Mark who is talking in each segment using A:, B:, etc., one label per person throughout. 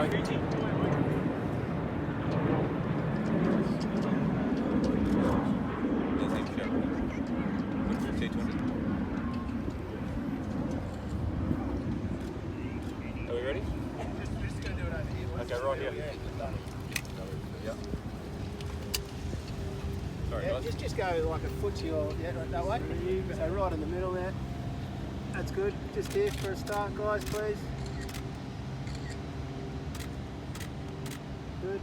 A: Are we ready? Okay, right here. Yeah. Sorry,
B: Yeah,
A: guys.
B: just go like a footsie or that way. So right in the middle there. That's good. Just here for a start, guys, please. Good.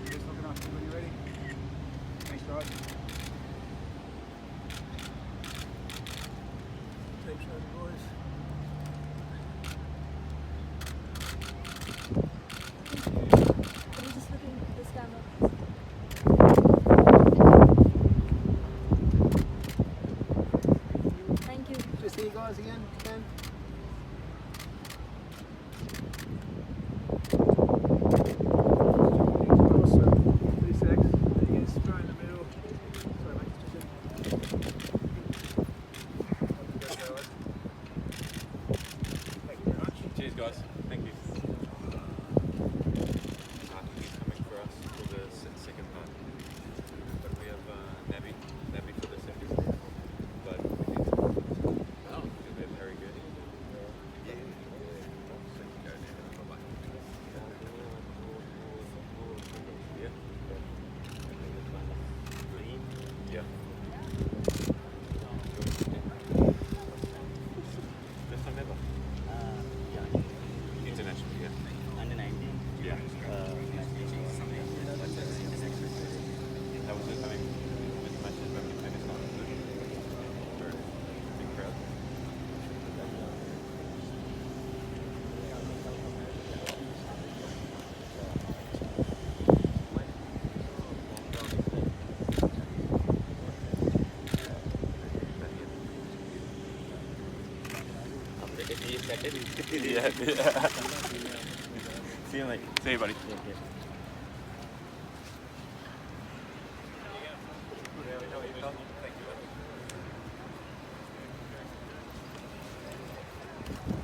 B: Just looking after you when you're ready. Thanks, guys. Keep showing the boys.
C: I'm just looking at this camera. Thank you.
B: Just here, guys, again, Ken. Awesome. 3 secs. There you go, spray in the middle. Sorry, mate. Thank you very much.
A: Cheers, guys. Thank you. He's coming for us for the second part. But we have Nabby for the second. But we need to get very good. Yeah. First time ever. International, yeah.
D: Under 19.
A: Yeah. How was it coming with the matches when you played this time? Very big crowd. Yeah.
D: See you, mate.
A: See you, buddy.
D: Yeah, yeah.
A: Thank you.